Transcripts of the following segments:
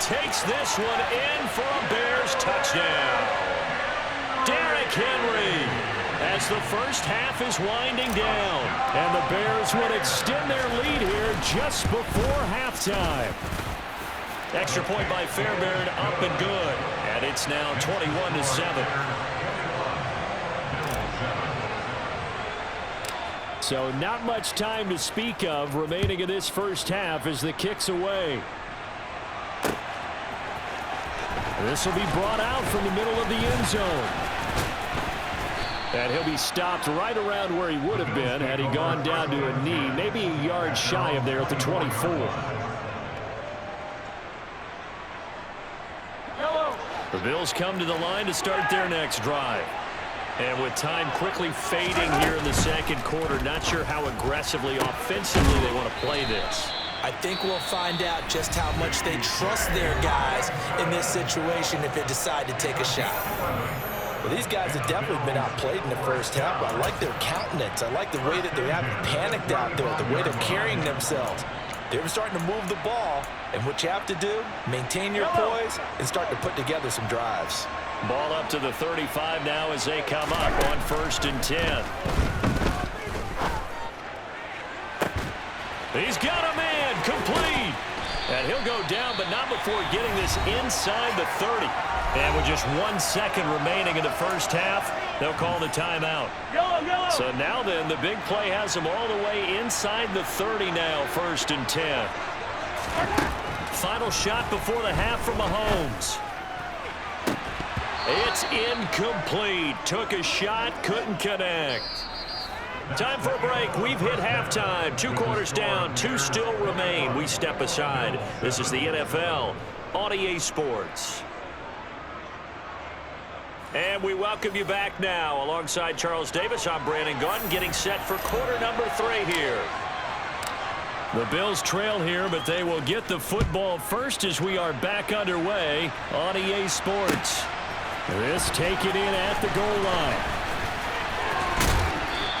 takes this one in for a Bears touchdown. Derrick Henry, as the first half is winding down, and the Bears would extend their lead here just before halftime. Extra point by Fairbairn, up and good, and it's now 21-7. So not much time to speak of remaining in this first half as the kick's away. This will be brought out from the middle of the end zone. And he'll be stopped right around where he would have been had he gone down to a knee, maybe a yard shy of there at the 24. The Bills come to the line to start their next drive. And with time quickly fading here in the second quarter, not sure how aggressively, offensively they want to play this. I think we'll find out just how much they trust their guys in this situation if they decide to take a shot. Well, these guys have definitely been outplayed in the first half, but I like their countenance. I like the way that they haven't panicked out there, the way they're carrying themselves. They're starting to move the ball, and what you have to do, maintain your poise and start to put together some drives. Ball up to the 35 now as they come up on 1st and 10. He's got a man, complete. And he'll go down, but not before getting this inside the 30. And with just 1 second remaining in the first half, they'll call the timeout. So now then, the big play has them all the way inside the 30 now, 1st and 10. Final shot before the half from Mahomes. It's incomplete. Took a shot, couldn't connect. Time for a break. We've hit halftime. 2 quarters down, 2 still remain. We step aside. This is the NFL on EA Sports. And we welcome you back now. Alongside Charles Davis, I'm Brandon Gaudin, getting set for quarter number 3 here. The Bills trail here, but they will get the football first as we are back underway on EA Sports. This taken in at the goal line.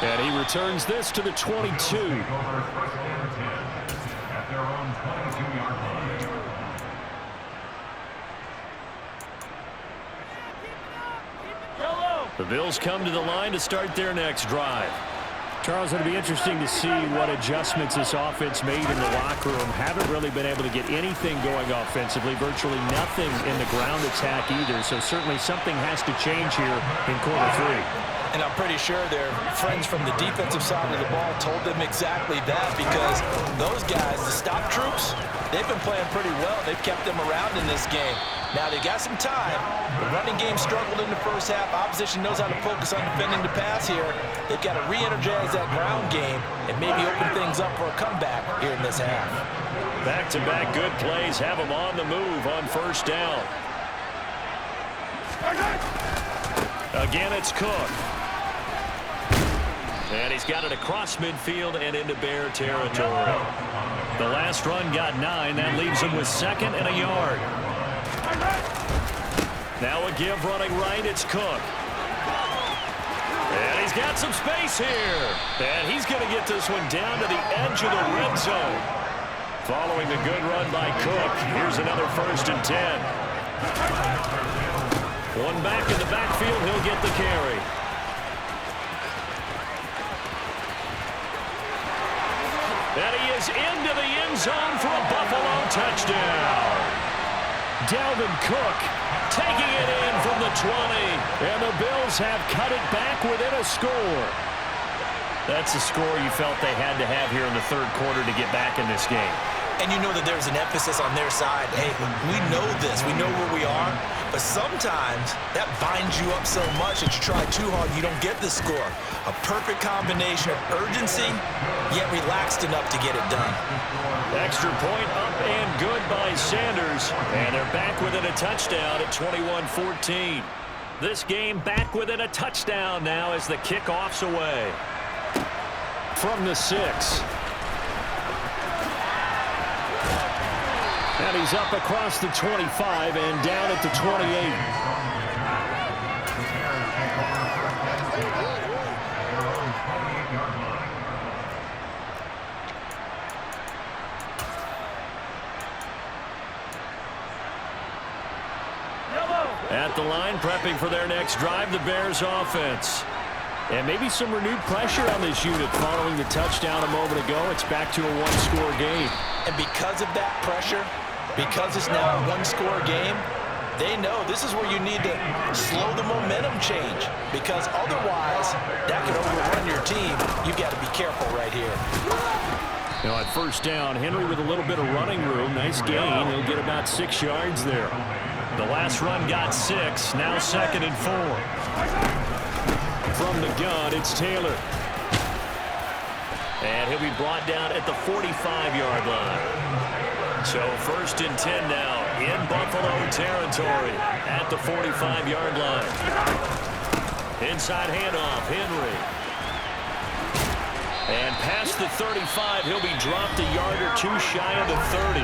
And he returns this to the 22. The Bills come to the line to start their next drive. Charles, it'll be interesting to see what adjustments this offense made in the locker room. Haven't really been able to get anything going offensively, virtually nothing in the ground attack either. So certainly something has to change here in quarter 3. And I'm pretty sure their friends from the defensive side of the ball told them exactly that, because those guys, the stop troops, they've been playing pretty well. They've kept them around in this game. Now they got some time. The running game struggled in the first half. Opposition knows how to focus on defending the pass here. They've got to re-energize that ground game and maybe open things up for a comeback here in this half. Back-to-back good plays have them on the move on 1st down. Again, it's Cook. And he's got it across midfield and into Bear territory. The last run got 9. That leaves him with 2nd and a yard. Now a give running right. It's Cook. And he's got some space here. And he's going to get this one down to the edge of the red zone. Following the good run by Cook, here's another 1st and 10. One back in the backfield. He'll get the carry. And he is into the end zone for a Buffalo touchdown. Dalvin Cook taking it in from the 20. And the Bills have cut it back within a score. That's the score you felt they had to have here in the 3rd quarter to get back in this game. And you know that there's an emphasis on their side. Hey, we know this. We know where we are. But sometimes that binds you up so much that you try too hard, you don't get the score. A perfect combination of urgency, yet relaxed enough to get it done. Extra point up and good by Sanders. And they're back within a touchdown at 21-14. This game back within a touchdown now as the kickoff's away. From the 6. And he's up across the 25 and down at the 28. At the line, prepping for their next drive, the Bears offense. And maybe some renewed pressure on this unit following the touchdown a moment ago. It's back to a one-score game. And because of that pressure, because it's now a one-score game, they know this is where you need to slow the momentum change, because otherwise that could overrun your team. You've got to be careful right here. Now at first down, Henry with a little bit of running room. Nice gain. He'll get about 6 yards there. The last run got 6. Now 2nd and 4. From the gun, it's Taylor. And he'll be brought down at the 45-yard line. So 1st and 10 now in Buffalo territory at the 45-yard line. Inside handoff, Henry. And past the 35, he'll be dropped a yard or 2 shy of the 30.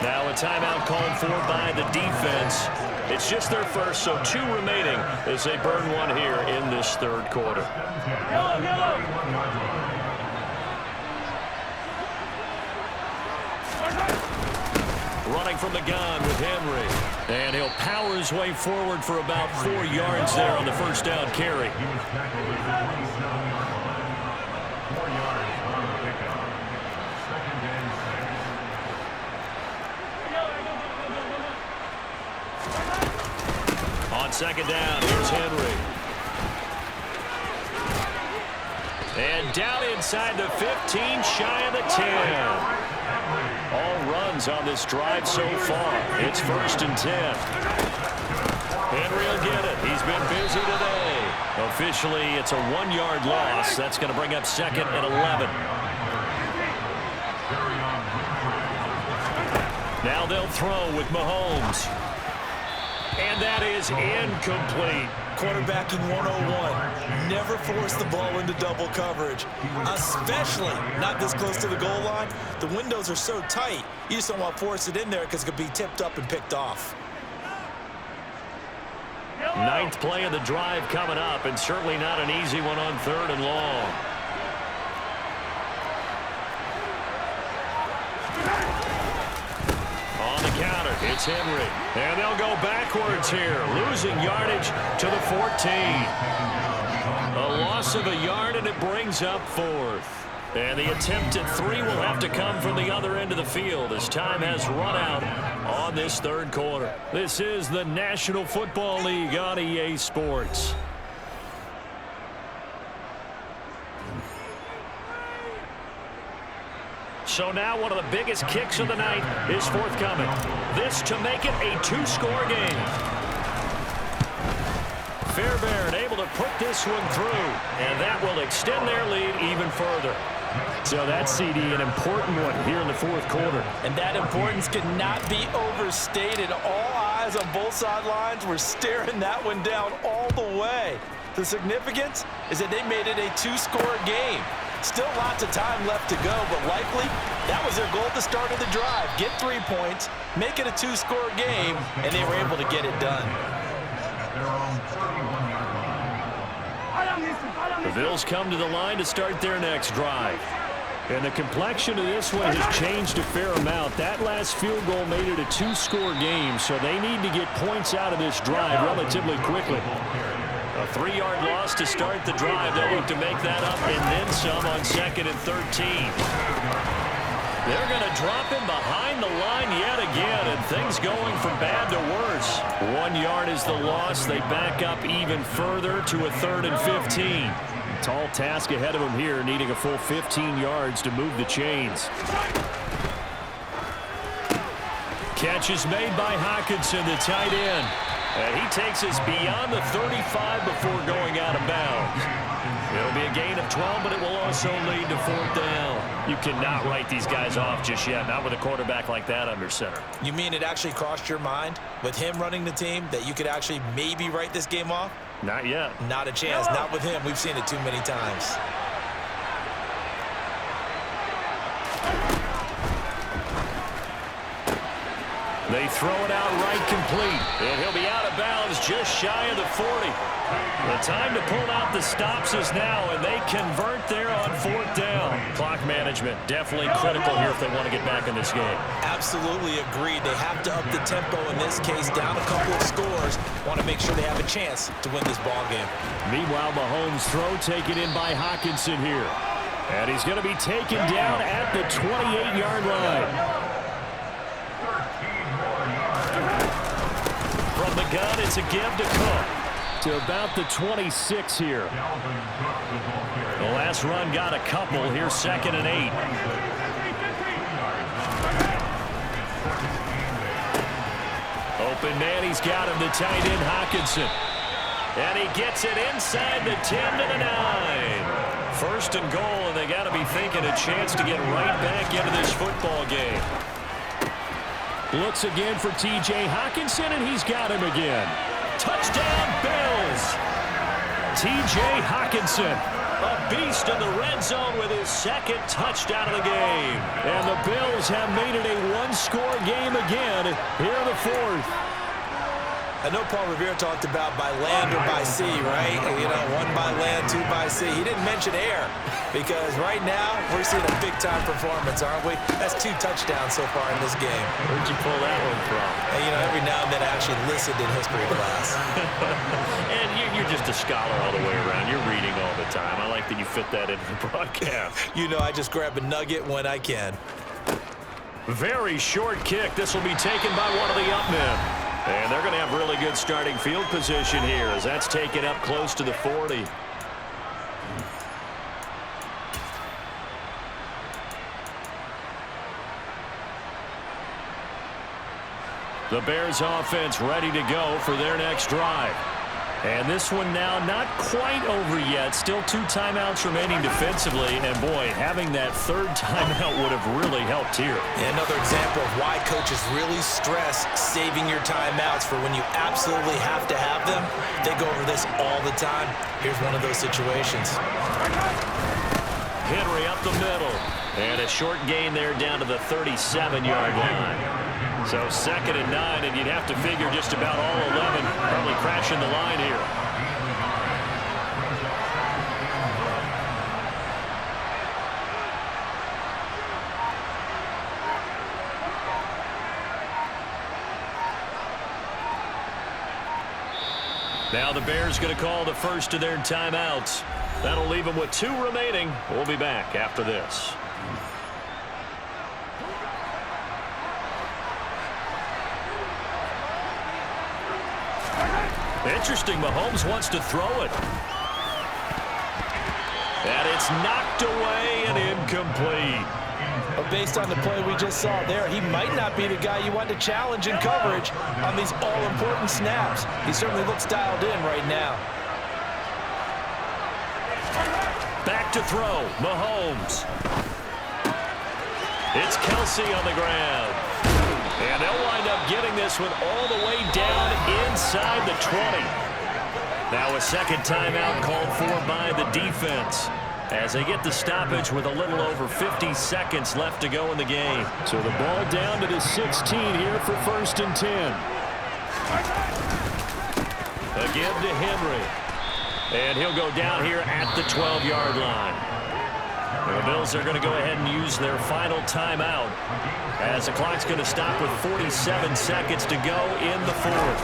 Now a timeout called for by the defense. It's just their first, so 2 remaining as they burn 1 here in this 3rd quarter. Running from the gun with Henry. And he'll power his way forward for about 4 yards there on the first down carry. On 2nd down, here's Henry. And down inside the 15, shy of the 10. All runs on this drive so far. It's 1st and 10. Henry will get it. He's been busy today. Officially, it's a 1-yard loss. That's going to bring up 2nd and 11. Now they'll throw with Mahomes. And that is incomplete. Quarterbacking 101. Never force the ball into double coverage, especially not this close to the goal line. The windows are so tight, you just don't want to force it in there because it could be tipped up and picked off. 9th play of the drive coming up, and certainly not an easy one on 3rd and long. On the counter, it's Henry. And they'll go backwards here, losing yardage to the 14. A loss of a yard, and it brings up 4th. And the attempt at 3 will have to come from the other end of the field as time has run out on this 3rd quarter. This is the National Football League on EA Sports. So now one of the biggest kicks of the night is forthcoming. This to make it a 2-score game. Fairbairn able to put this one through, and that will extend their lead even further. So that's, CD, an important one here in the 4th quarter. And that importance cannot be overstated. All eyes on both sidelines were staring that one down all the way. The significance is that they made it a 2-score game. Still lots of time left to go, but likely that was their goal at the start of the drive. Get 3 points, make it a 2-score game, and they were able to get it done. The Bills come to the line to start their next drive. And the complexion of this one has changed a fair amount. That last field goal made it a 2-score game, so they need to get points out of this drive relatively quickly. A 3-yard loss to start the drive. They'll look to make that up and then some on 2nd and 13. They're going to drop him behind the line yet again, and things going from bad to worse. 1 yard is the loss. They back up even further to a 3rd and 15. Tall task ahead of him here, needing a full 15 yards to move the chains. Catch is made by Hockenson, the tight end. And he takes us beyond the 35 before going out of bounds. It'll be a gain of 12, but it will also lead to 4th down. You cannot write these guys off just yet, not with a quarterback like that under center. You mean it actually crossed your mind with him running the team that you could actually maybe write this game off? Not yet. Not a chance. Not with him. We've seen it too many times. They throw it out right complete. And he'll be out of bounds just shy of the 40. The time to pull out the stops is now, and they convert there on 4th down. Clock management definitely critical here if they want to get back in this game. Absolutely agreed. They have to up the tempo in this case, down a couple of scores. Want to make sure they have a chance to win this ball game. Meanwhile, Mahomes' throw taken in by Hockenson here. And he's going to be taken down at the 28-yard line. From the gun, it's a give to Cook. To about the 26 here. The last run got a couple. Here's 2nd and 8. Open man, he's got him, the tight end Hockenson. And he gets it inside the 10 to the 9. First and goal, and they got to be thinking a chance to get right back into this football game. Looks again for T.J. Hockenson, and he's got him again. Touchdown, Bills! T.J. Hockenson, a beast in the red zone with his 2nd touchdown of the game. And the Bills have made it a one-score game again here in the 4th. I know Paul Revere talked about by land or by sea, right? You know, 1 by land, 2 by sea. He didn't mention air because right now we're seeing a big-time performance, aren't we? That's 2 touchdowns so far in this game. Where'd you pull that one from? And, you know, every now and then I actually listened in history class. And you're just a scholar all the way around. You're reading all the time. I like that you fit that into the broadcast. You know, I just grab a nugget when I can. Very short kick. This will be taken by one of the up men. And they're going to have really good starting field position here as that's taken up close to the 40. The Bears offense ready to go for their next drive. And this one now not quite over yet. Still 2 timeouts remaining defensively. And, boy, having that 3rd timeout would have really helped here. Yeah, another example of why coaches really stress saving your timeouts for when you absolutely have to have them. They go over this all the time. Here's one of those situations. Henry up the middle. And a short gain there down to the 37-yard line. So 2nd and 9, and you'd have to figure just about all 11 probably crashing the line here. Now the Bears going to call the first of their timeouts. That'll leave them with 2 remaining. We'll be back after this. Interesting, Mahomes wants to throw it. And it's knocked away and incomplete. But based on the play we just saw there, he might not be the guy you want to challenge in coverage on these all-important snaps. He certainly looks dialed in right now. Back to throw, Mahomes. It's Kelsey on the ground. And they'll wind up getting this one all the way down inside the 20. Now a 2nd timeout called for by the defense as they get the stoppage with a little over 50 seconds left to go in the game. So the ball down to the 16 here for 1st and 10. Again to Henry. And he'll go down here at the 12-yard line. The Bills are going to go ahead and use their final timeout as the clock's going to stop with 47 seconds to go in the 4th.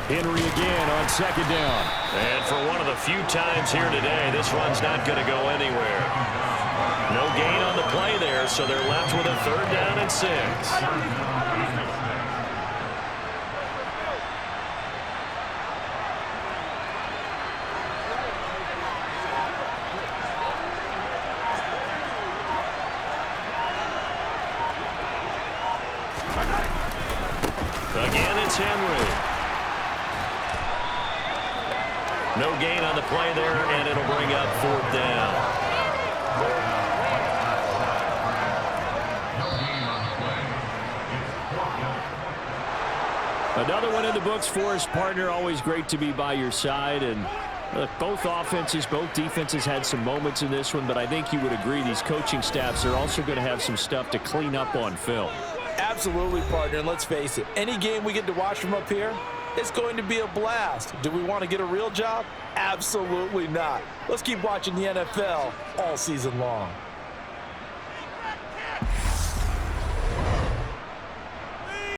Henry again on 2nd down. And for one of the few times here today, this one's not going to go anywhere. No gain on the play there, so they're left with a 3rd down and 6. Again, it's Henry. No gain on the play there, and it'll bring up 4th down. Another one in the books for his partner. Always great to be by your side. And look, both offenses, both defenses had some moments in this one, but I think you would agree these coaching staffs are also going to have some stuff to clean up on film. Absolutely, partner. And let's face it, any game we get to watch from up here, it's going to be a blast. Do we want to get a real job? Absolutely not. Let's keep watching the NFL all season long.